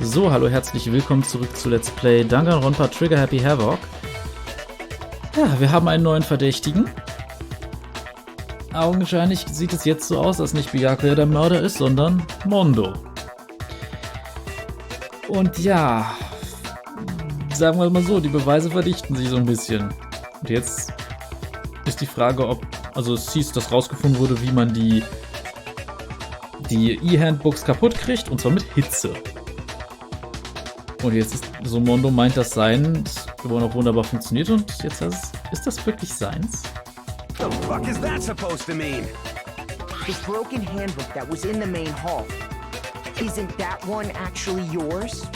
So, hallo, herzlich willkommen zurück zu Let's Play Danganronpa Trigger Happy Havoc. Ja, wir haben einen neuen Verdächtigen. Augenscheinlich sieht es jetzt so aus, dass nicht Byakuya der Mörder ist, sondern Mondo. Und ja, sagen wir mal so, die Beweise verdichten sich so ein bisschen. Und jetzt ist die Frage, ob, also es hieß, dass rausgefunden wurde, wie man die E-Handbooks kaputt kriegt, und zwar mit Hitze. Und jetzt ist so, Mondo meint, dass seins immer noch wunderbar funktioniert, und jetzt ist das wirklich seins? The fuck is that supposed to mean? The broken handbook that was in the main hall. Isn't that one actually yours?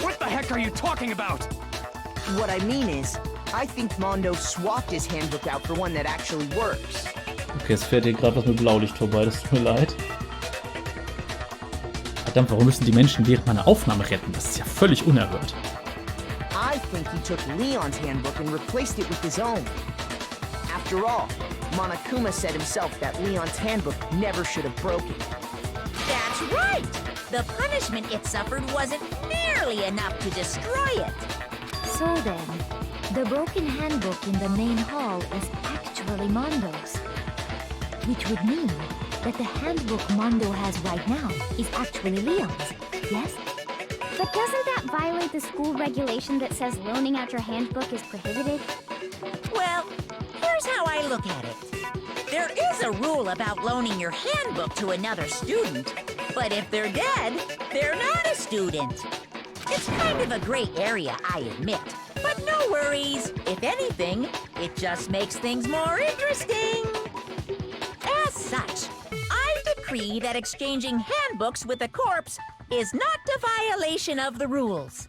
What the heck are you talking about? What I mean is, I think Mondo swapped his handbook out for one that actually works. Okay, es fährt hier gerade was mit Blaulicht vorbei, das tut mir leid. Verdammt, warum müssen die Menschen während meiner Aufnahme retten? Das ist ja völlig unerhört. I think he took Leon's handbook and replaced it with his own. After all, Monokuma said himself that Leon's handbook never should have broken. That's right! The punishment it suffered wasn't nearly enough to destroy it. So then, the broken handbook in the main hall is actually Mondo's. Which would mean that the handbook Mondo has right now is actually Leon's, yes? But doesn't that violate the school regulation that says loaning out your handbook is prohibited? Well, here's how I look at it. There is a rule about loaning your handbook to another student, but if they're dead, they're not a student. It's kind of a gray area, I admit. But no worries. If anything, it just makes things more interesting. As such, I decree that exchanging handbooks with a corpse is not a violation of the rules.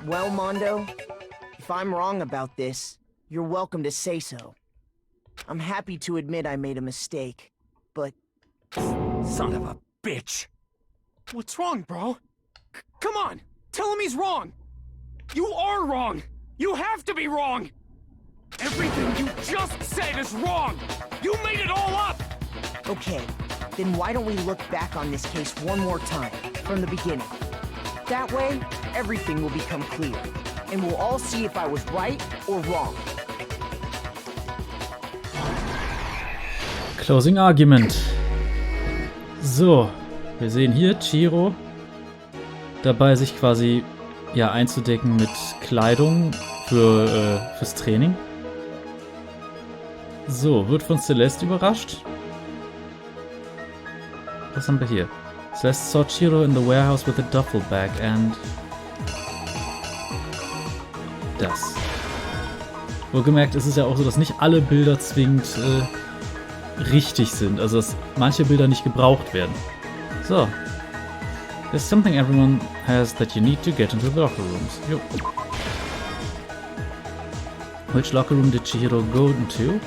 Well, Mondo, if I'm wrong about this, you're welcome to say so. I'm happy to admit I made a mistake, but... Son of a bitch! What's wrong, bro? Come on! Tell him he's wrong! You are wrong! You have to be wrong! Everything you just said is wrong! You made it all up! Okay, then why don't we look back on this case one more time, from the beginning? That way, everything will become clear, and we'll all see if I was right or wrong. Closing Argument. So, wir sehen hier Chihiro dabei, sich quasi einzudecken mit Kleidung fürs Training. So, wird von Celeste überrascht. Was haben wir hier? Celeste saw Chihiro in the warehouse with a duffel bag and... das. Wohlgemerkt ist es ja auch so, dass nicht alle Bilder zwingend richtig sind. Also, dass manche Bilder nicht gebraucht werden. So. There's something everyone has that you need to get into the locker rooms. Jo. Which locker room did Chihiro go into?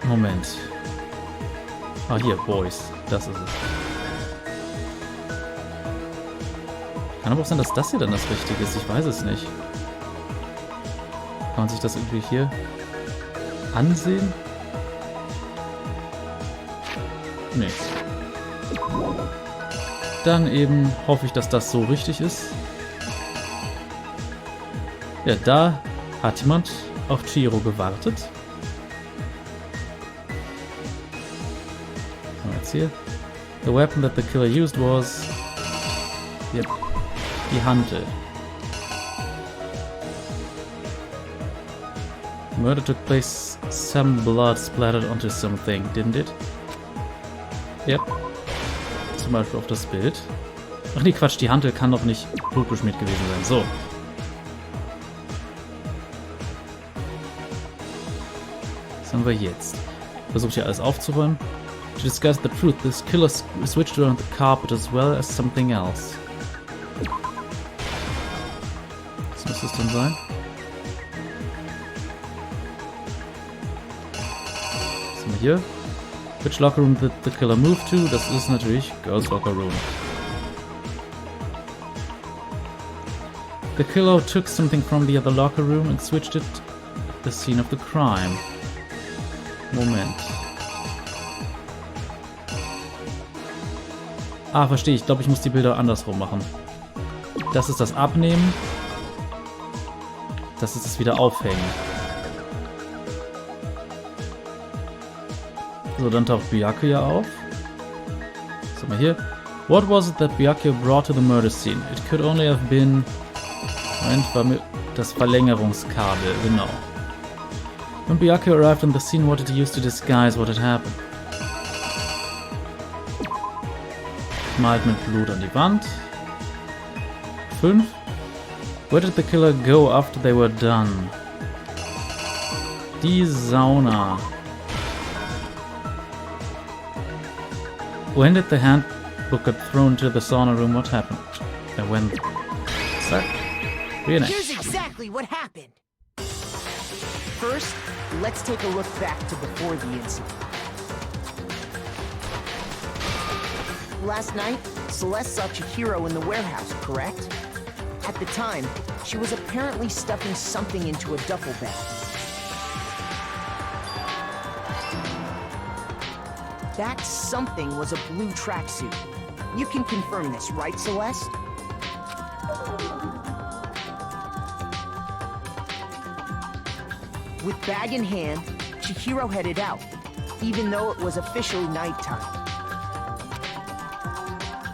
Moment. Ah, hier, Boys. Das ist es. Kann aber auch sein, dass das hier dann das Richtige ist. Ich weiß es nicht. Kann man sich das irgendwie hier ansehen? Nee. Dann eben hoffe ich, dass das so richtig ist. Ja, da hat jemand auf Chihiro gewartet. Jetzt hier. The weapon that the killer used was... Yep. Die Hantel. Murder took place, some blood splattered onto something, didn't it? Yep. Zum Beispiel auf das Bild. Ach nee, Quatsch, die Hantel kann doch nicht blutbeschmiert gewesen sein. So. Was haben wir jetzt? Versucht hier alles aufzuräumen. To discuss the truth, this killer switched around the carpet as well as something else. Was muss das denn sein? Was haben wir hier? Which locker room did the killer move to? Das ist natürlich Girls' Locker Room. The killer took something from the other locker room and switched it at the scene of the crime. Moment. Ah, verstehe. Ich glaube, ich muss die Bilder andersrum machen. Das ist das Abnehmen. Das ist das wieder Aufhängen. So, dann taucht Byakuya ja auf. Sag mal hier. What was it that Byakuya brought to the murder scene? It could only have been... Moment, war mir das Verlängerungskabel, genau. When Byakuya arrived on the scene, what did he use to disguise what had happened? Malt mit Blut an die Wand. 5. Where did the killer go after they were done? Die Sauna. When did the handbook get thrown to the sauna room? What happened? And when... Zack. Reenact. Here's exactly what happened. First, let's take a look back to before the incident. Last night, Celeste saw Chihiro in the warehouse, correct? At the time, she was apparently stuffing something into a duffel bag. That something was a blue tracksuit. You can confirm this, right, Celeste? With bag in hand, Chihiro headed out, even though it was officially nighttime.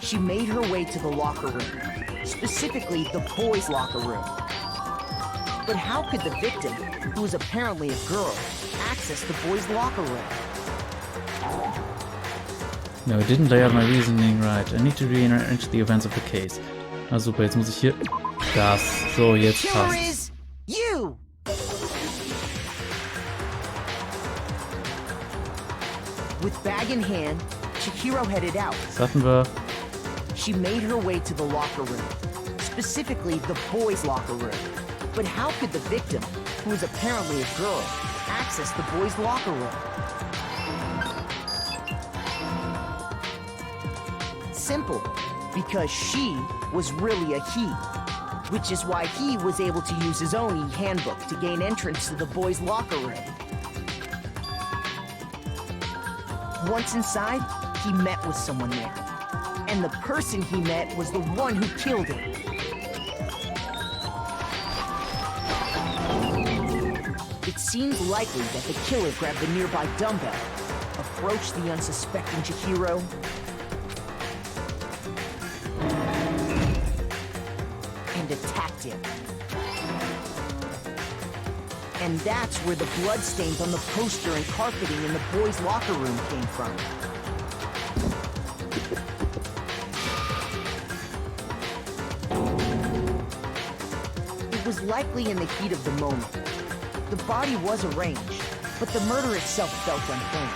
She made her way to the locker room, specifically the boys' locker room. But how could the victim, who was apparently a girl, access the boys' locker room? No, I didn't lay out my reasoning right. I need to rearrange the events of the case. Ah, super, jetzt muss ich hier... Das. So, jetzt Killer passt. is you! With bag in hand, Chihiro headed out. Das hatten wir. She made her way to the locker room, specifically the boys' locker room. But how could the victim, who was apparently a girl, access the boys' locker room? Simple, because she was really a he, which is why he was able to use his own e-handbook to gain entrance to the boys' locker room. Once inside, he met with someone there. And the person he met was the one who killed him. It seems likely that the killer grabbed the nearby dumbbell, approached the unsuspecting Chihiro, and attacked him. And that's where the bloodstains on the poster and carpeting in the boys' locker room came from. It was likely in the heat of the moment. The body was arranged, but the murder itself felt unplanned.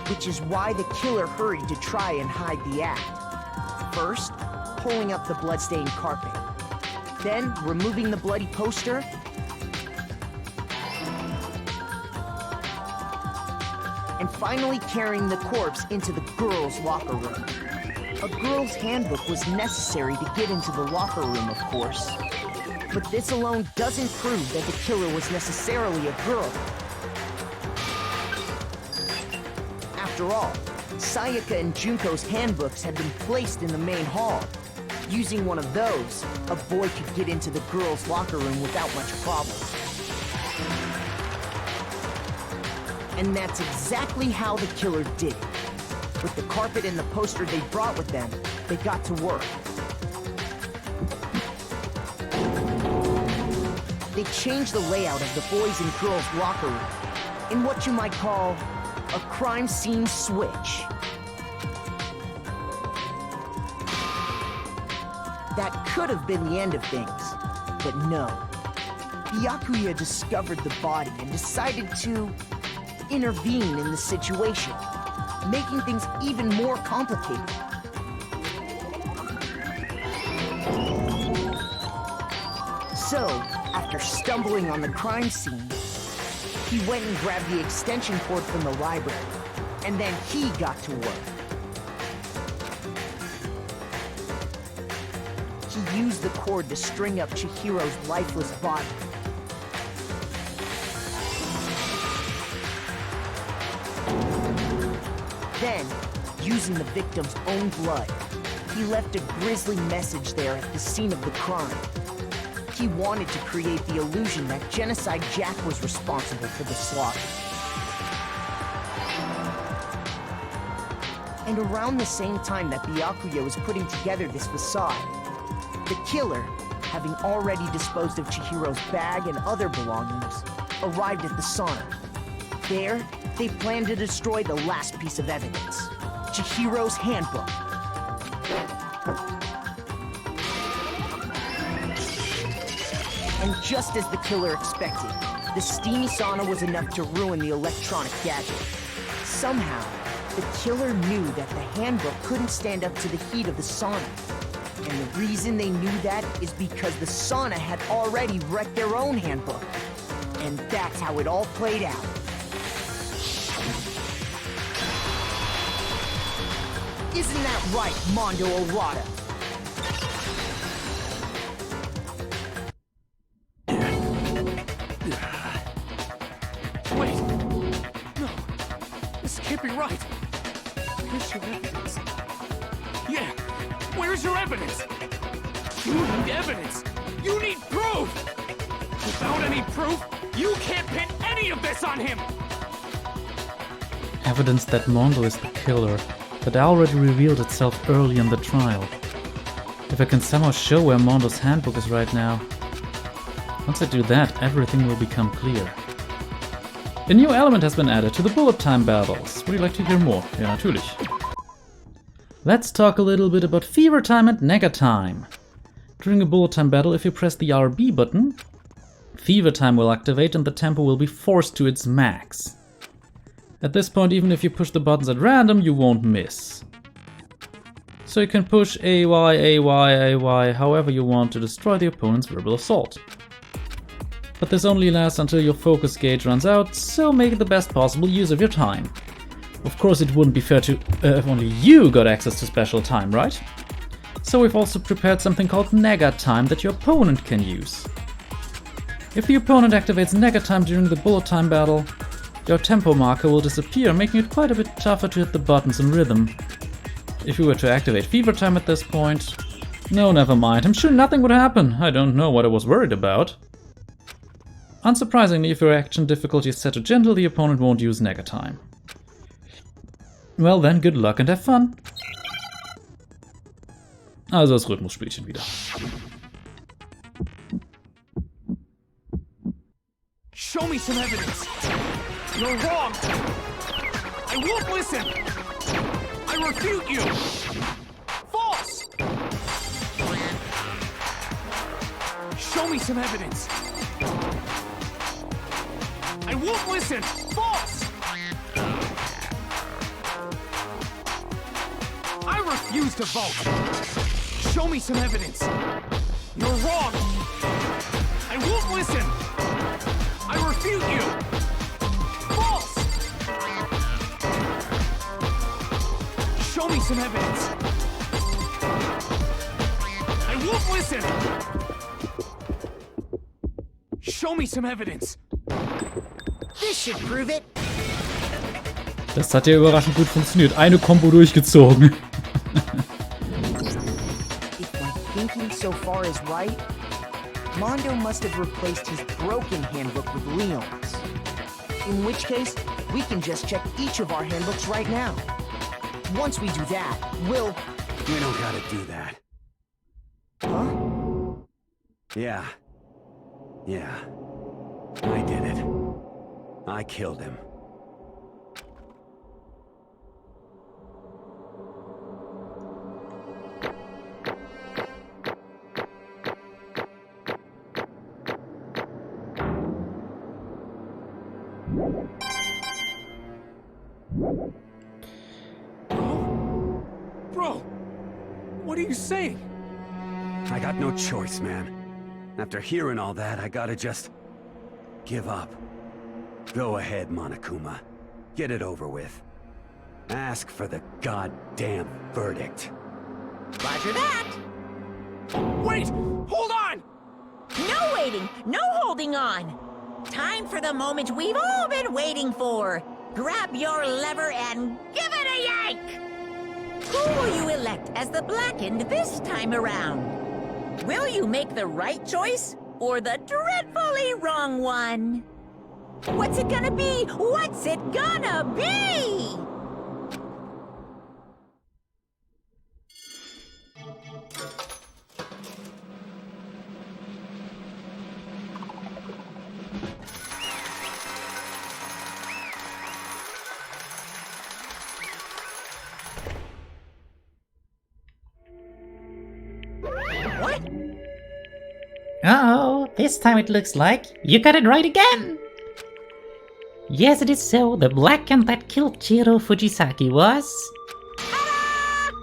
Which is why the killer hurried to try and hide the act. First, pulling up the bloodstained carpet. Then, removing the bloody poster. And finally carrying the corpse into the girls' locker room. A girl's handbook was necessary to get into the locker room, of course. But this alone doesn't prove that the killer was necessarily a girl. After all, Sayaka and Junko's handbooks had been placed in the main hall. Using one of those, a boy could get into the girls' locker room without much problem. And that's exactly how the killer did it. With the carpet and the poster they brought with them, they got to work. They changed the layout of the boys' and girls' locker room in what you might call a crime scene switch. That could have been the end of things, but no. Byakuya discovered the body and decided to intervene in the situation, making things even more complicated. So, after stumbling on the crime scene, he went and grabbed the extension cord from the library, and then he got to work. He used the cord to string up Chihiro's lifeless body. Then, using the victim's own blood, he left a grisly message there at the scene of the crime. He wanted to create the illusion that Genocide Jack was responsible for the slaughter. And around the same time that Byakuya was putting together this facade, the killer, having already disposed of Chihiro's bag and other belongings, arrived at the sauna. There, they planned to destroy the last piece of evidence, Chihiro's handbook. And just as the killer expected, the steamy sauna was enough to ruin the electronic gadget. Somehow, the killer knew that the handbook couldn't stand up to the heat of the sauna. And the reason they knew that is because the sauna had already wrecked their own handbook. And that's how it all played out. Isn't that right, Mondo Orada? Wait! No! This can't be right! Where's your evidence? Yeah! Where's your evidence? You need evidence! You need proof! Without any proof, you can't pin any of this on him! Evidence that Mondo is the killer, that already revealed itself early in the trial. If I can somehow show where Mondo's handbook is right now. Once I do that, everything will become clear. A new element has been added to the bullet time battles. Would you like to hear more? Ja, natürlich. Let's talk a little bit about fever time and nega time. During a bullet time battle, if you press the RB button, fever time will activate and the tempo will be forced to its max. At this point, even if you push the buttons at random, you won't miss. So you can push AY, AY, AY, however you want to destroy the opponent's verbal assault. But this only lasts until your focus gauge runs out, so make the best possible use of your time. Of course, it wouldn't be fair to if only you got access to special time, right? So we've also prepared something called nega time that your opponent can use. If the opponent activates nega time during the bullet time battle, your tempo marker will disappear, making it quite a bit tougher to hit the buttons in rhythm. If you were to activate fever time at this point... No, never mind, I'm sure nothing would happen. I don't know what I was worried about. Unsurprisingly, if your action difficulty is set to gentle, the opponent won't use nega time. Well then, good luck and have fun. Also das Rhythmusspielchen wieder. Show me some evidence! You're wrong! I won't listen! I refute you! False! Show me some evidence! I won't listen! False! I refuse to vote! Show me some evidence! You're wrong! I won't listen! I refute you! False! Show me some evidence! I won't listen! Show me some evidence! This should prove it. Das hat ja überraschend gut funktioniert. Eine Combo durchgezogen. If my thinking so far is right, Mondo must have replaced his broken handbook with Leon's. In which case, we can just check each of our handbooks right now. Once we do that, we'll... We don't gotta do that. Huh? Yeah. I did it. I killed him. Bro! What are you saying? I got no choice, man. After hearing all that, I gotta just... give up. Go ahead, Monokuma. Get it over with. Ask for the goddamn verdict. Roger that! Wait! Hold on! No waiting, no holding on. Time for the moment we've all been waiting for. Grab your lever and give it a yank! Who will you elect as the Blackened this time around? Will you make the right choice or the dreadfully wrong one? What's it gonna be? What's it gonna be? What? Uh-oh, this time it looks like you got it right again! Yes, it is so. The Blackened that killed Chiro Fujisaki was...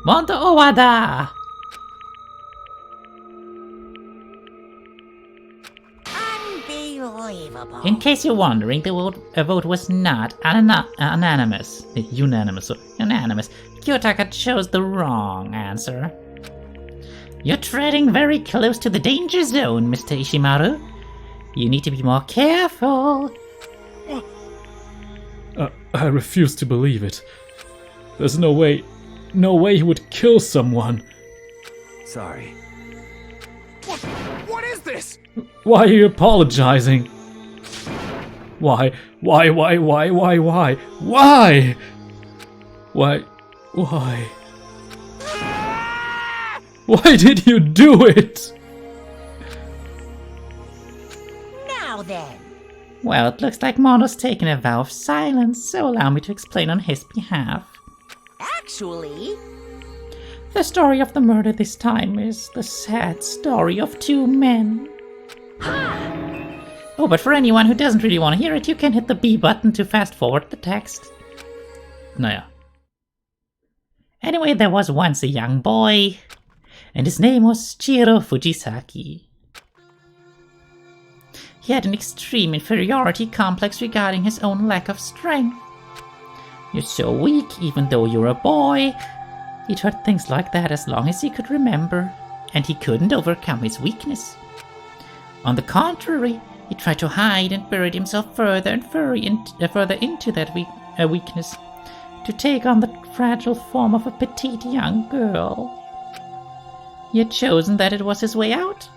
Mondo Owada! Unbelievable. In case you're wondering, the vote was not unanimous. Unanimous. Kiyotaka chose the wrong answer. You're treading very close to the danger zone, Mr. Ishimaru. You need to be more careful. I refuse to believe it. There's no way he would kill someone. Sorry. What is this? Why are you apologizing? Why? Why? Why did you do it? Now then. Well, it looks like Mondo's taken a vow of silence, so allow me to explain on his behalf. Actually... The story of the murder this time is the sad story of two men. Oh, but for anyone who doesn't really want to hear it, you can hit the B button to fast forward the text. Naja. Anyway, there was once a young boy, and his name was Chiro Fujisaki. He had an extreme inferiority complex regarding his own lack of strength. You're so weak, even though you're a boy. He'd heard things like that as long as he could remember, and he couldn't overcome his weakness. On the contrary, he tried to hide and buried himself further and further into that weakness, to take on the fragile form of a petite young girl. He had chosen that it was his way out.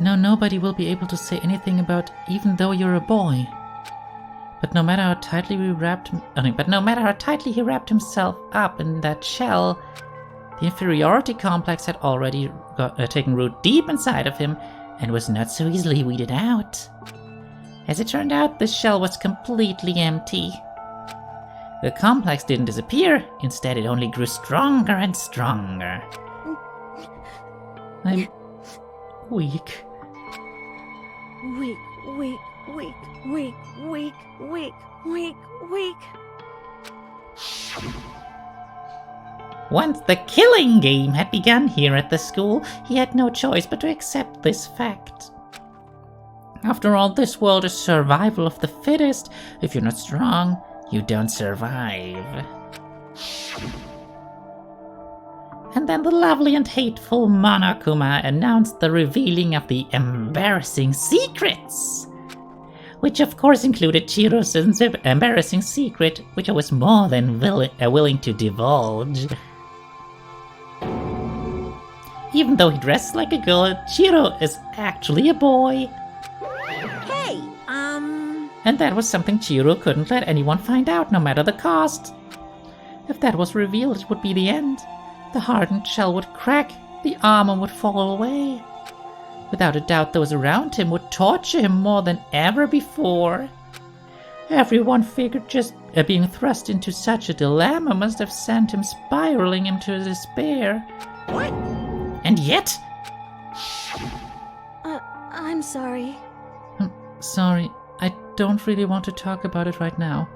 Now nobody will be able to say anything about even though you're a boy. But no matter how tightly he wrapped himself up in that shell, the inferiority complex had already taken root deep inside of him and was not so easily weeded out. As it turned out, the shell was completely empty. The complex didn't disappear, instead it only grew stronger and stronger. I'm weak. Weak. Once the killing game had begun here at the school, he had no choice but to accept this fact. After all, this world is survival of the fittest. If you're not strong, you don't survive. And then the lovely and hateful Monokuma announced the revealing of the embarrassing secrets, which of course included Chiro's embarrassing secret, which I was more than willing to divulge. Even though he dresses like a girl, Chiro is actually a boy. Hey, And that was something Chiro couldn't let anyone find out, no matter the cost. If that was revealed, it would be the end. The hardened shell would crack, the armor would fall away. Without a doubt, those around him would torture him more than ever before. Everyone figured just being thrust into such a dilemma must have sent him spiraling into despair. what? And yet... I'm sorry. Sorry, I don't really want to talk about it right now.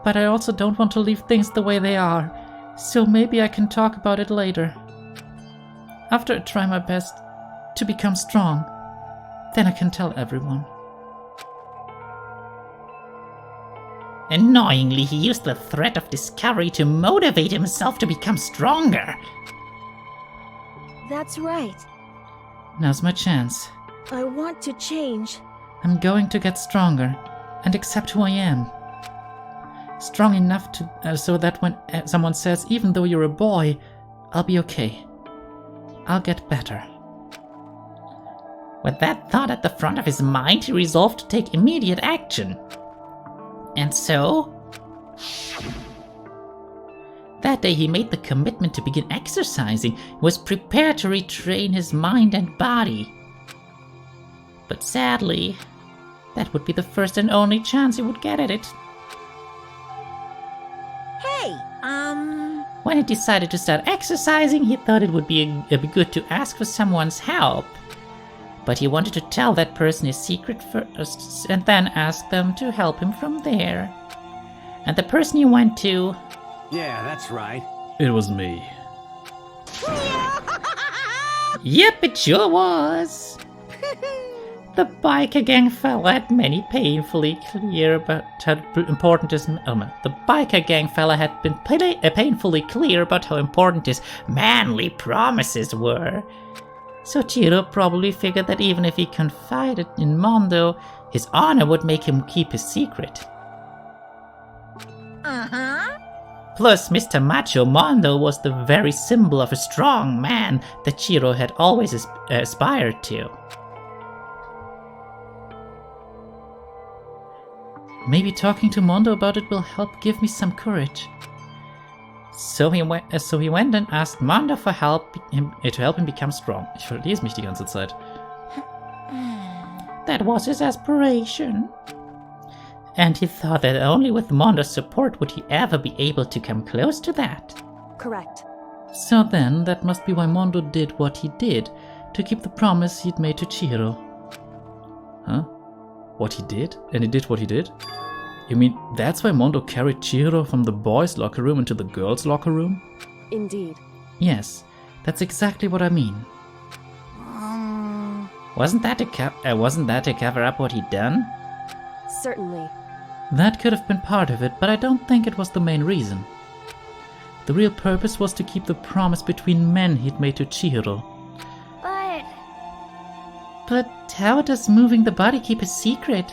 But I also don't want to leave things the way they are, so maybe I can talk about it later. After I try my best to become strong, then I can tell everyone. Annoyingly, he used the threat of discovery to motivate himself to become stronger. That's right. Now's my chance. I want to change. I'm going to get stronger and accept who I am. Strong enough to so that when someone says, even though you're a boy, I'll be okay. I'll get better. With that thought at the front of his mind, he resolved to take immediate action. And so, that day he made the commitment to begin exercising. He was prepared to retrain his mind and body. But sadly, that would be the first and only chance he would get at it. Hey, When he decided to start exercising, he thought it would be good to ask for someone's help. But he wanted to tell that person his secret first, and then ask them to help him from there. And the person he went to... Yeah, that's right. It was me. Yep, it sure was! The biker gang fella had been painfully clear about how important his manly promises were. So Chiro probably figured that even if he confided in Mondo, his honor would make him keep his secret. uh-huh. Plus, Mr. Macho Mondo was the very symbol of a strong man that Chiro had always aspired to. Maybe talking to Mondo about it will help give me some courage. So he went and asked Mondo for help to help him become strong. Ich verlese mich die ganze Zeit. That was his aspiration. And he thought that only with Mondo's support would he ever be able to come close to that. Correct. So then, that must be why Mondo did what he did, to keep the promise he'd made to Chihiro. Huh? What he did? And he did what he did? You mean that's why Mondo carried Chihiro from the boys' locker room into the girls' locker room? Indeed. Yes, that's exactly what I mean. Wasn't that to cover up what he'd done? Certainly. That could have been part of it, but I don't think it was the main reason. The real purpose was to keep the promise between men he'd made to Chihiro. But how does moving the body keep a secret?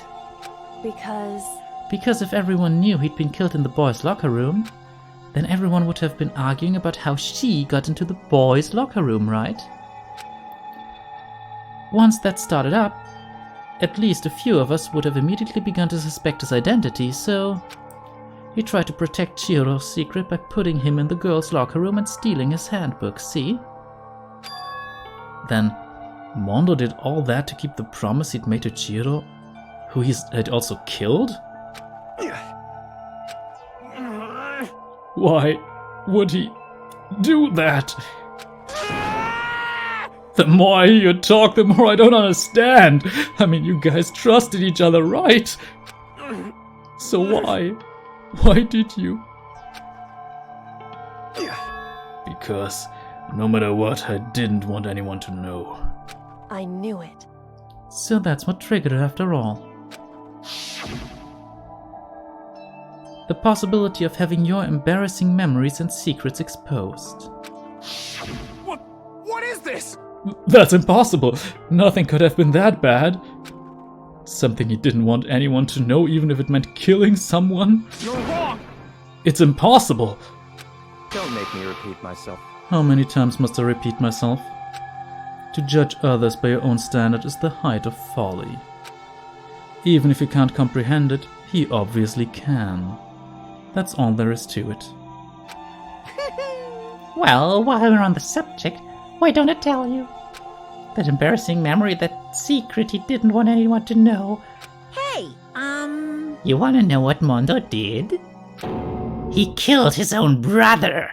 Because if everyone knew he'd been killed in the boys' locker room, then everyone would have been arguing about how she got into the boys' locker room, right? Once that started up, at least a few of us would have immediately begun to suspect his identity, so he tried to protect Chihiro's secret by putting him in the girls' locker room and stealing his handbook, see? Then Mondo did all that to keep the promise he'd made to Chihiro, who he had also killed? Why would he do that? The more I hear you talk, the more I don't understand. I mean, you guys trusted each other, right? So why? Why did you? Because no matter what, I didn't want anyone to know. I knew it. So that's what triggered it after all. The possibility of having your embarrassing memories and secrets exposed. What is this? That's impossible. Nothing could have been that bad. Something he didn't want anyone to know, even if it meant killing someone. You're wrong. It's impossible. Don't make me repeat myself. How many times must I repeat myself? To judge others by your own standard is the height of folly. Even if you can't comprehend it, he obviously can. That's all there is to it. Well, while we're on the subject, why don't I tell you? That embarrassing memory, that secret he didn't want anyone to know. Hey, You wanna know what Mondo did? He killed his own brother!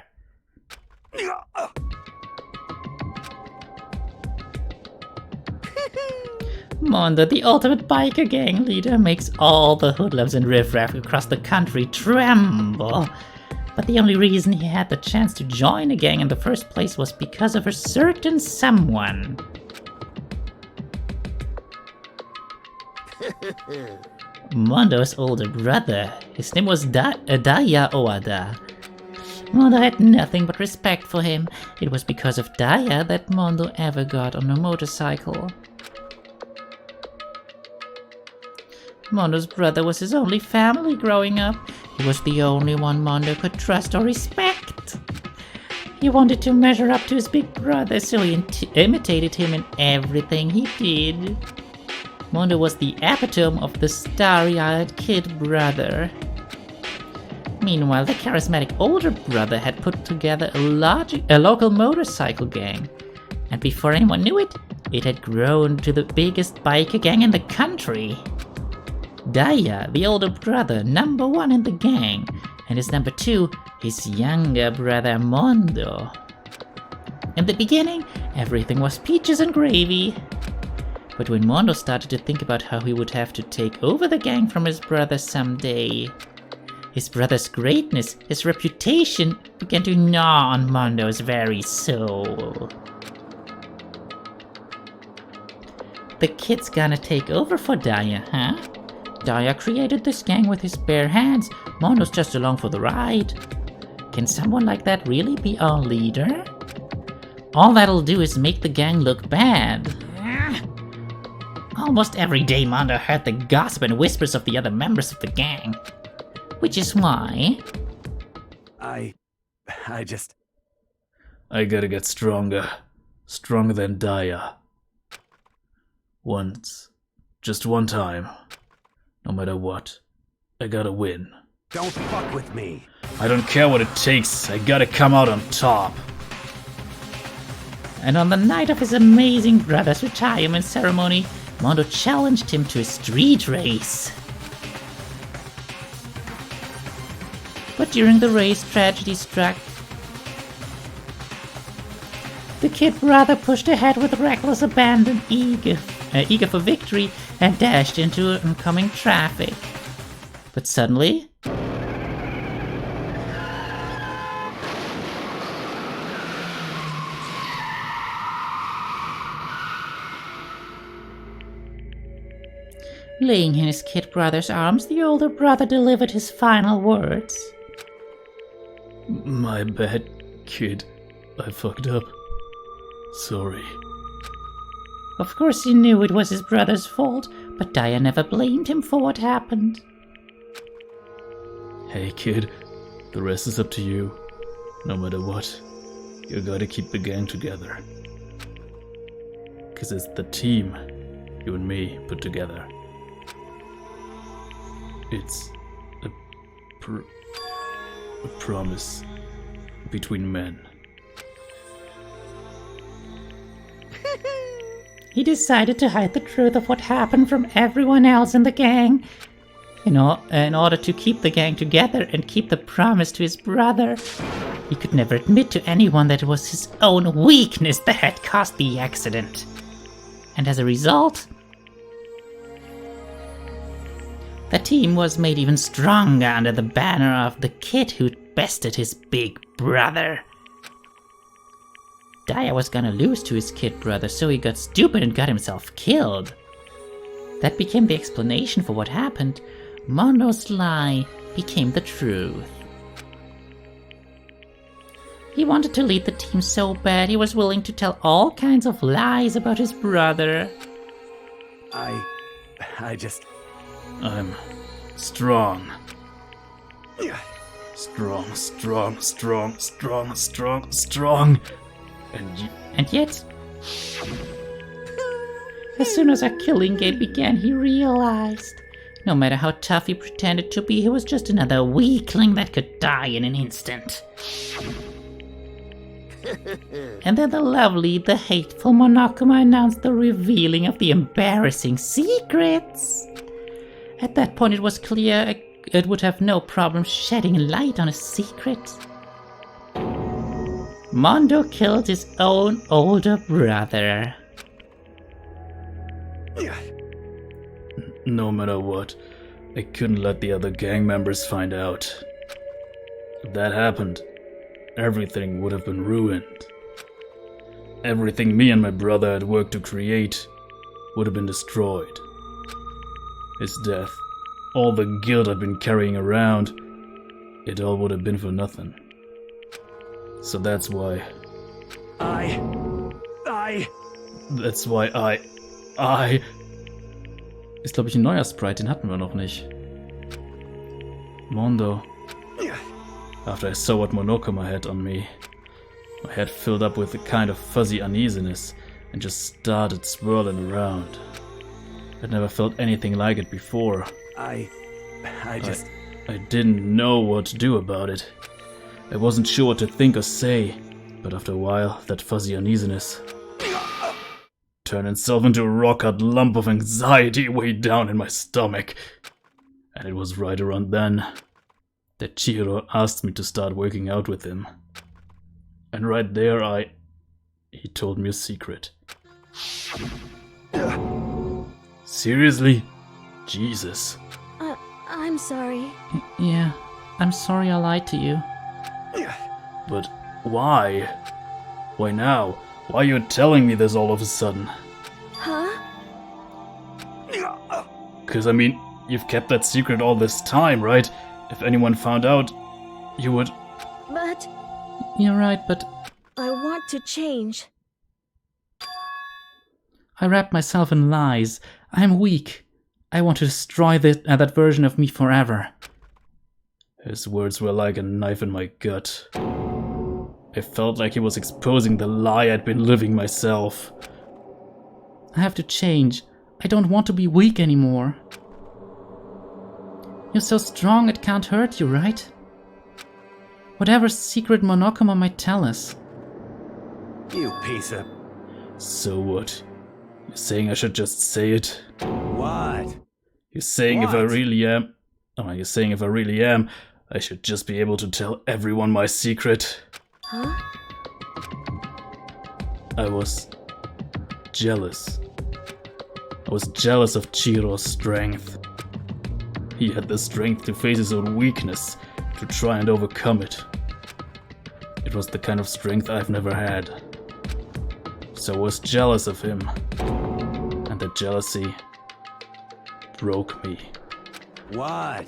Mondo, the ultimate biker gang leader, makes all the hoodlums and riffraff across the country tremble. But the only reason he had the chance to join a gang in the first place was because of a certain someone. Mondo's older brother. His name was Daya Owada. Mondo had nothing but respect for him. It was because of Daya that Mondo ever got on a motorcycle. Mondo's brother was his only family growing up. He was the only one Mondo could trust or respect. He wanted to measure up to his big brother, so he imitated him in everything he did. Mondo was the epitome of the starry-eyed kid brother. Meanwhile, the charismatic older brother had put together a local motorcycle gang. And before anyone knew it, it had grown to the biggest biker gang in the country. Daya, the older brother, number 1 in the gang, and his number 2, his younger brother Mondo. In the beginning, everything was peaches and gravy. But when Mondo started to think about how he would have to take over the gang from his brother someday, his brother's greatness, his reputation, began to gnaw on Mondo's very soul. The kid's gonna take over for Daya, huh? Daya created this gang with his bare hands. Mondo's just along for the ride. Can someone like that really be our leader? All that'll do is make the gang look bad. Almost every day Mondo heard the gossip and whispers of the other members of the gang. Which is why... I gotta get stronger. Stronger than Daya. Once. Just one time. No matter what. I gotta win. Don't fuck with me. I don't care what it takes. I gotta come out on top. And on the night of his amazing brother's retirement ceremony, Mondo challenged him to a street race. But during the race, tragedy struck. The kid brother pushed ahead with reckless abandon, eager for victory, and dashed into oncoming traffic. But suddenly... laying in his kid brother's arms, the older brother delivered his final words. My bad, kid. I fucked up. Sorry. Of course he knew it was his brother's fault, but Daya never blamed him for what happened. Hey kid, the rest is up to you. No matter what, you gotta keep the gang together. 'Cause it's the team you and me put together. It's a promise between men. He decided to hide the truth of what happened from everyone else in the gang. In order to keep the gang together and keep the promise to his brother. He could never admit to anyone that it was his own weakness that had caused the accident. And as a result, the team was made even stronger under the banner of the kid who'd bested his big brother. Daya was gonna lose to his kid brother, so he got stupid and got himself killed. That became the explanation for what happened. Mondo's lie became the truth. He wanted to lead the team so bad he was willing to tell all kinds of lies about his brother. I'm strong. Strong. And yet, as soon as our killing game began, he realized, no matter how tough he pretended to be, he was just another weakling that could die in an instant. And then the hateful Monokuma announced the revealing of the embarrassing secrets. At that point it was clear it would have no problem shedding light on a secret. Mondo killed his own older brother. No matter what, I couldn't let the other gang members find out. If that happened, everything would have been ruined. Everything me and my brother had worked to create would have been destroyed. His death all the guilt I'd been carrying around, it all would have been for nothing. So that's why... That's why I... Ist, glaube ich, ein neuer Sprite, den hatten wir noch nicht. Mondo. After I saw what Monokuma had on me, my head filled up with a kind of fuzzy uneasiness and just started swirling around. I'd never felt anything like it before. I didn't know what to do about it. I wasn't sure what to think or say, but after a while, that fuzzy uneasiness turned itself into a rock-hard lump of anxiety way down in my stomach. And it was right around then that Chihiro asked me to start working out with him. And right there he told me a secret. Seriously? Jesus. I'm sorry. Yeah, I'm sorry I lied to you. But why? Why now? Why are you telling me this all of a sudden? Huh? 'Cause I mean, you've kept that secret all this time, right? If anyone found out, you would... But You're right, but I want to change. I wrapped myself in lies. I'm weak. I want to destroy that version of me forever. His words were like a knife in my gut. I felt like he was exposing the lie I'd been living myself. I have to change. I don't want to be weak anymore. You're so strong it can't hurt you, right? Whatever secret Monokuma might tell us. You piece of... So what? You're saying I should just say it? What? You're saying if I What? really am... Oh, you're saying if I really am, I should just be able to tell everyone my secret? Huh? I was jealous. I was jealous of Chihiro's strength. He had the strength to face his own weakness, to try and overcome it. It was the kind of strength I've never had. So I was jealous of him. And that jealousy broke me. What?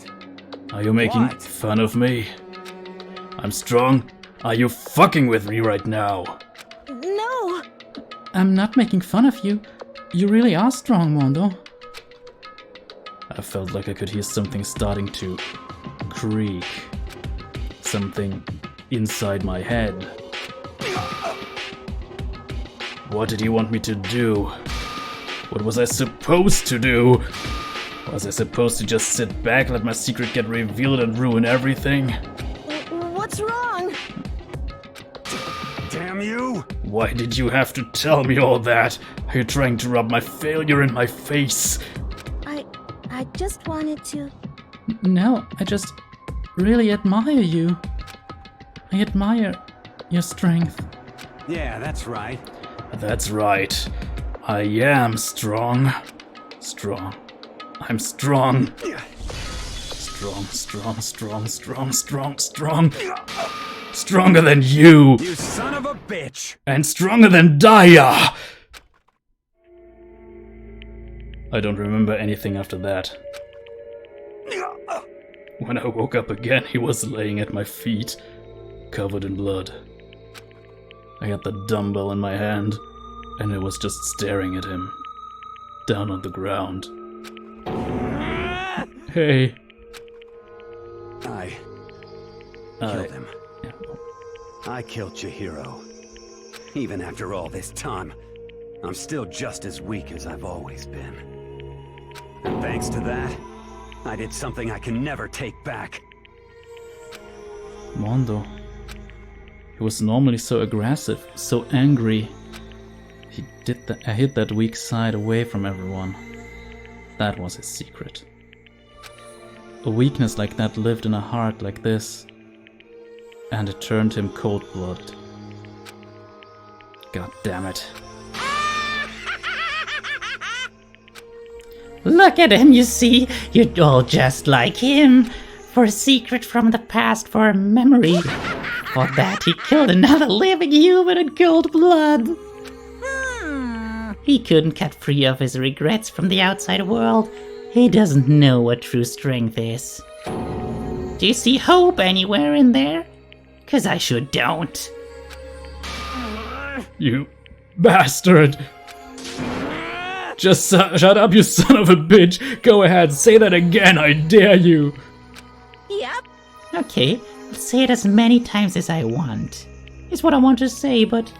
Are you making What? fun of me? I'm strong? Are you fucking with me right now? No! I'm not making fun of you. You really are strong, Mondo. I felt like I could hear something starting to creak. Something inside my head. What did he want me to do? What was I supposed to do? Was I supposed to just sit back, let my secret get revealed and ruin everything? What's wrong? Damn you! Why did you have to tell me all that? Are you trying to rub my failure in my face? I just wanted to... No, I just really admire you. I admire your strength. Yeah, that's right. That's right. I am strong. Strong. I'm strong. Strong. Stronger than you! You son of a bitch! And stronger than Daya! I don't remember anything after that. When I woke up again, he was laying at my feet, covered in blood. I had the dumbbell in my hand, and I was just staring at him, down on the ground. Hey. I killed him. I killed Chihiro. Even after all this time, I'm still just as weak as I've always been. And thanks to that, I did something I can never take back. Mondo. He was normally so aggressive, so angry. He hid that weak side away from everyone. That was his secret. A weakness like that lived in a heart like this, and it turned him cold-blooded. God damn it. Look at him, you see? You're all just like him. For a secret from the past, for a memory. For that, he killed another living human in cold blood. He couldn't get free of his regrets from the outside world. He doesn't know what true strength is. Do you see hope anywhere in there? 'Cause I sure don't. You bastard! Just shut up, you son of a bitch! Go ahead, say that again, I dare you! Yep. Okay, I'll say it as many times as I want. It's what I want to say, but...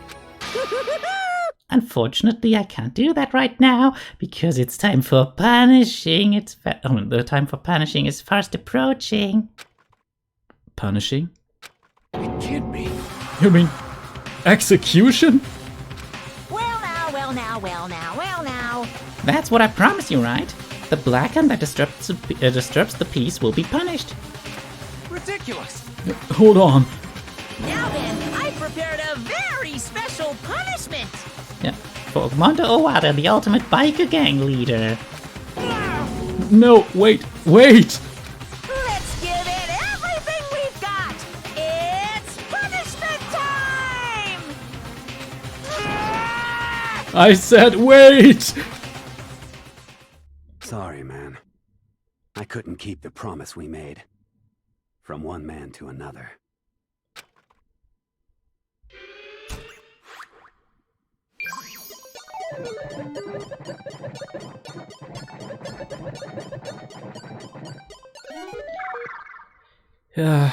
Unfortunately, I can't do that right now, because it's time for punishing. The time for punishing is fast approaching. Punishing? It can't be. You mean execution? Well now. That's what I promised you, right? The black hand that disturbs the peace will be punished. Ridiculous. Hold on. Now then, I prepared a very special punishment. Yeah, for Mondo Owada, the ultimate biker gang leader. No, wait! Let's give it everything we've got. It's punishment time! I said wait! Sorry, man. I couldn't keep the promise we made. From one man to another. Yeah.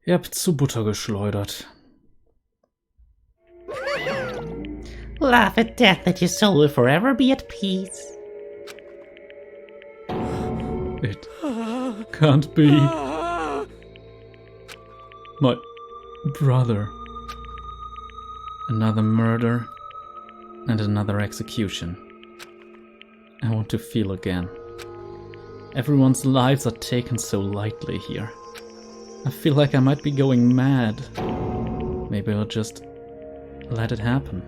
Ihr habt zu Butter geschleudert. Laugh at death that your soul will forever be at peace. It can't be. My brother. Another murder and another execution. I want to feel again. Everyone's lives are taken so lightly here. I feel like I might be going mad. Maybe I'll just let it happen.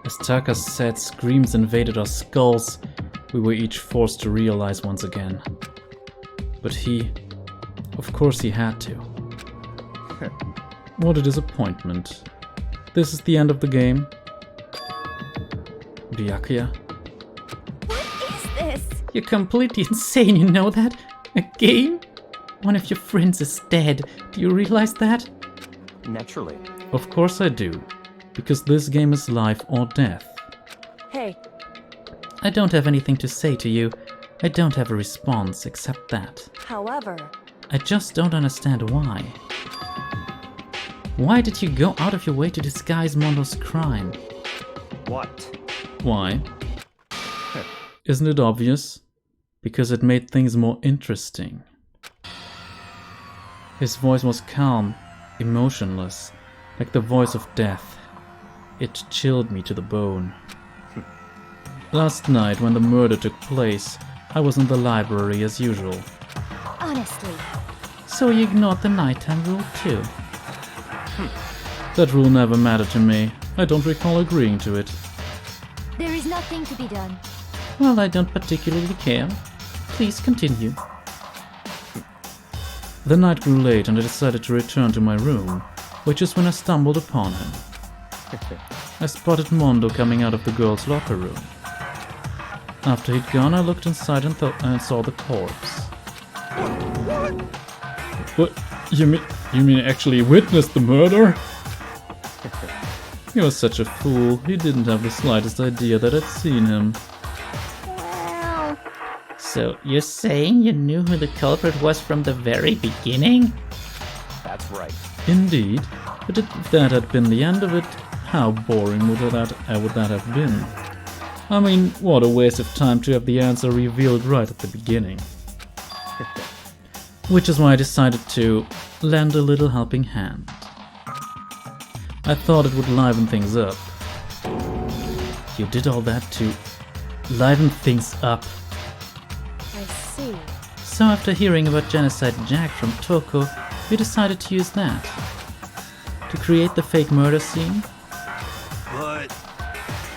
As Taka's sad screams invaded our skulls, we were each forced to realize once again. But he... of course he had to. What a disappointment. This is the end of the game. Byakuya? What is this? You're completely insane, you know that? A game? One of your friends is dead. Do you realize that? Naturally. Of course I do. Because this game is life or death. Hey, I don't have anything to say to you. I don't have a response except that. however, I just don't understand why. Why did you go out of your way to disguise Mondo's crime? What? Why? Isn't it obvious? Because it made things more interesting. His voice was calm, emotionless, like the voice of death. It chilled me to the bone. Last night, when the murder took place, I was in the library as usual. Honestly. So you ignored the nighttime rule too. That rule never mattered to me. I don't recall agreeing to it. There is nothing to be done. Well, I don't particularly care. Please continue. The night grew late and I decided to return to my room, which is when I stumbled upon him. I spotted Mondo coming out of the girls' locker room. After he'd gone, I looked inside and saw the corpse. What? You mean actually witnessed the murder? He was such a fool. He didn't have the slightest idea that I'd seen him. Well, So you're saying you knew who the culprit was from the very beginning? That's right. Indeed, but if that had been the end of it, how boring would that have been? I mean, what a waste of time to have the answer revealed right at the beginning. Which is why I decided to lend a little helping hand. I thought it would liven things up. You did all that to liven things up. I see. So after hearing about Genocide Jack from Toko, we decided to use that. To create the fake murder scene.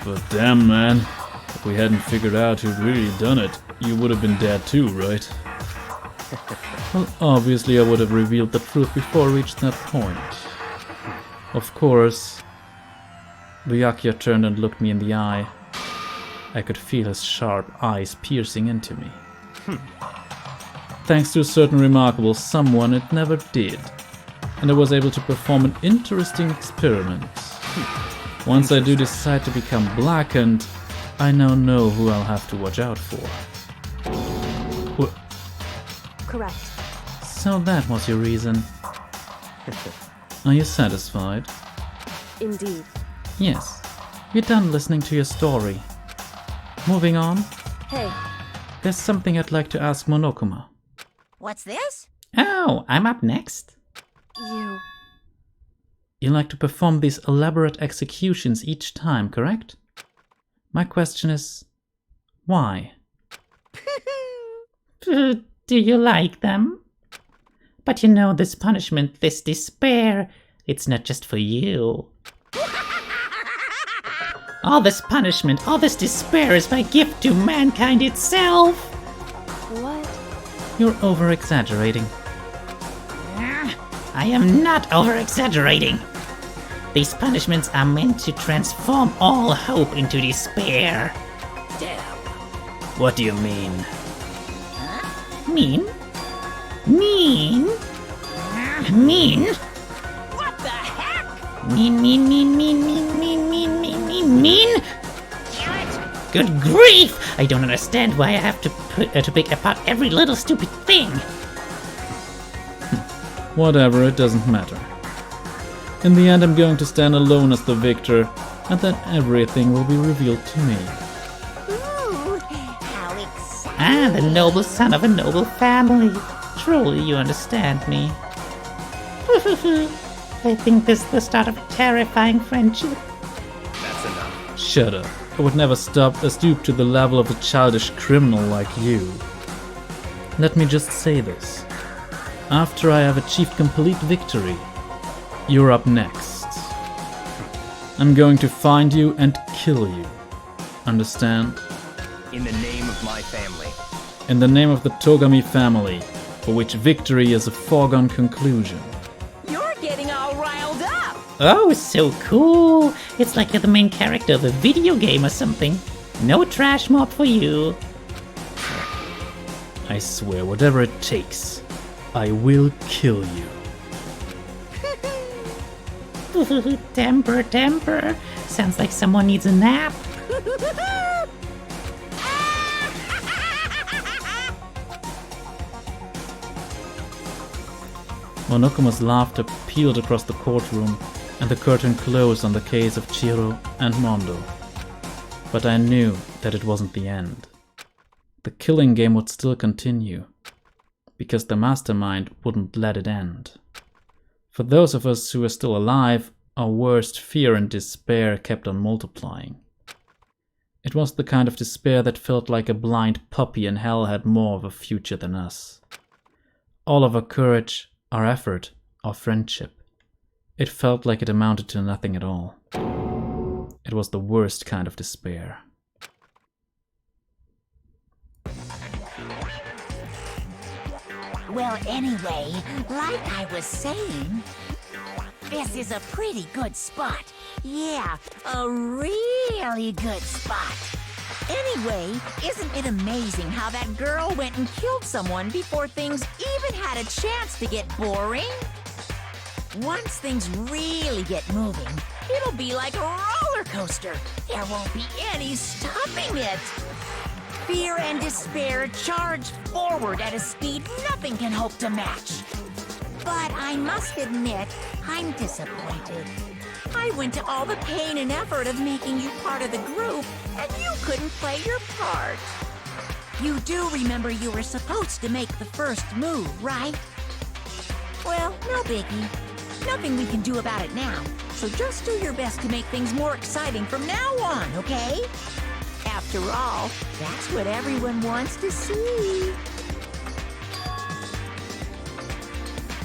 But damn, man. If we hadn't figured out who'd really done it, you would have been dead too, right? Well, obviously I would have revealed the truth before I reached that point. Of course. Byakuya turned and looked me in the eye. I could feel his sharp eyes piercing into me. Thanks to a certain remarkable someone, it never did. And I was able to perform an interesting experiment. Once I do decide to become blackened, I now know who I'll have to watch out for. Correct. So that was your reason. Are you satisfied? Indeed. Yes. You're done listening to your story. Moving on. Hey, There's something I'd like to ask Monokuma. What's this? Oh, I'm up next. You like to perform these elaborate executions each time, correct? My question is, why? Do you like them? But you know, this punishment, this despair, it's not just for you. All this punishment, all this despair is my gift to mankind itself. what? You're over-exaggerating. I am not over-exaggerating. These punishments are meant to transform all hope into despair. Damn. What do you mean? Mean? Mean? Mean? What the heck? Mean, mean, mean, mean, mean, mean, mean, mean, mean, mean? Damn it. Good grief! I don't understand why I have to pick apart every little stupid thing. Whatever, it doesn't matter. In the end, I'm going to stand alone as the victor, and then everything will be revealed to me. Ooh, how exciting. Ah, the noble son of a noble family. Truly, you understand me. I think this is the start of a terrifying friendship. That's enough. Shut up. I would never stoop to the level of a childish criminal like you. Let me just say this. After I have achieved complete victory, you're up next. I'm going to find you and kill you. Understand? In the name of my family. In the name of the Togami family, for which victory is a foregone conclusion. You're getting all riled up. Oh, so cool. It's like you're the main character of a video game or something. No trash mob for you. I swear, whatever it takes, I will kill you. Temper, temper. Sounds like someone needs a nap. Monokuma's laughter peeled across the courtroom, and the curtain closed on the case of Chiro and Mondo. But I knew that it wasn't the end. The killing game would still continue, because the mastermind wouldn't let it end. For those of us who were still alive, our worst fear and despair kept on multiplying. It was the kind of despair that felt like a blind puppy in hell had more of a future than us. All of our courage, our effort, our friendship. It felt like it amounted to nothing at all. It was the worst kind of despair. Well, anyway, like I was saying, this is a pretty good spot. Yeah, a really good spot. Anyway, isn't it amazing how that girl went and killed someone before things even had a chance to get boring? Once things really get moving, it'll be like a roller coaster. There won't be any stopping it. Fear and despair charge forward at a speed nothing can hope to match. But I must admit, I'm disappointed. I went to all the pain and effort of making you part of the group, and you couldn't play your part. You do remember you were supposed to make the first move, right? Well, no biggie. Nothing we can do about it now, so just do your best to make things more exciting from now on, okay? After all, that's what everyone wants to see.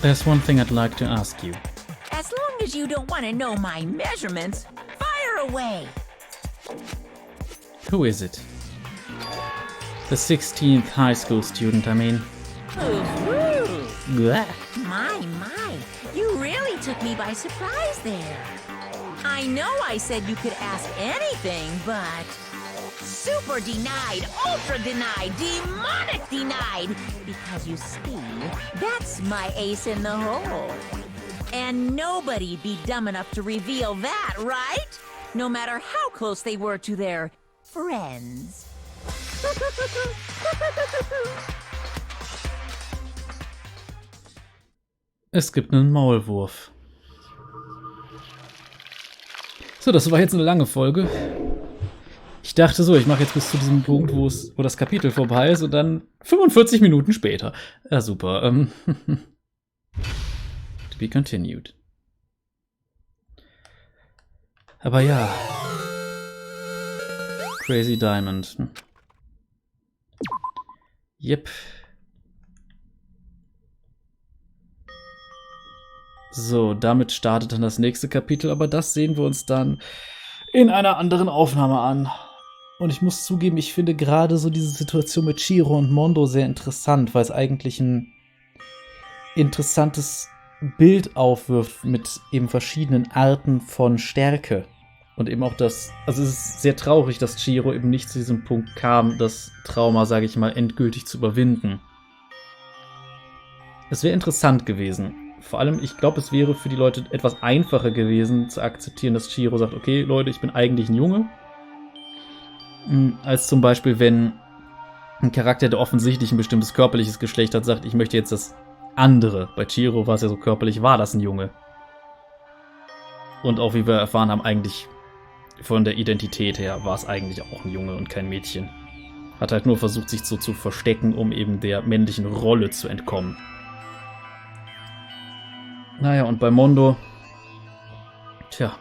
There's one thing I'd like to ask you. As long as you don't want to know my measurements, fire away. Who is it? The 16th high school student, I mean. Ooh, Blech. my, you really took me by surprise there. I know I said you could ask anything, but... super denied, ultra denied, demonic denied. Because you see, that's my ace in the hole. And nobody'd be dumb enough to reveal that, right? No matter how close they were to their friends. Es gibt einen Maulwurf. So, das war jetzt eine lange Folge. Ich dachte so, ich mache jetzt bis zu diesem Punkt, wo das Kapitel vorbei ist und dann 45 Minuten später. Ja, super. To be continued. Aber ja. Crazy Diamond. Yep. So, damit startet dann das nächste Kapitel, aber das sehen wir uns dann in einer anderen Aufnahme an. Und ich muss zugeben, ich finde gerade so diese Situation mit Chihiro und Mondo sehr interessant, weil es eigentlich ein interessantes Bild aufwirft mit eben verschiedenen Arten von Stärke. Und eben auch das, also es ist sehr traurig, dass Chihiro eben nicht zu diesem Punkt kam, das Trauma, sage ich mal, endgültig zu überwinden. Es wäre interessant gewesen. Vor allem, ich glaube, es wäre für die Leute etwas einfacher gewesen, zu akzeptieren, dass Chihiro sagt, okay, Leute, ich bin eigentlich ein Junge. Als zum Beispiel, wenn ein Charakter, der offensichtlich ein bestimmtes körperliches Geschlecht hat, sagt, ich möchte jetzt das andere. Bei Chihiro war es ja so körperlich, war das ein Junge. Und auch wie wir erfahren haben, eigentlich von der Identität her war es eigentlich auch ein Junge und kein Mädchen. Hat halt nur versucht, sich so zu verstecken, um eben der männlichen Rolle zu entkommen. Naja, und bei Mondo, tja,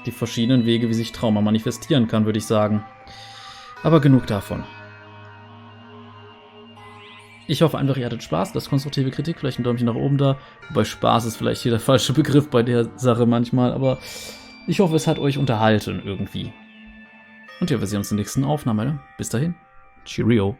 die verschiedenen Wege, wie sich Trauma manifestieren kann, würde ich sagen. Aber genug davon. Ich hoffe einfach, ihr hattet Spaß. Lasst konstruktive Kritik, vielleicht ein Däumchen nach oben da. Wobei Spaß ist vielleicht hier der falsche Begriff bei der Sache manchmal, aber ich hoffe, es hat euch unterhalten irgendwie. Und ja, wir sehen uns in der nächsten Aufnahme. Ne? Bis dahin. Cheerio.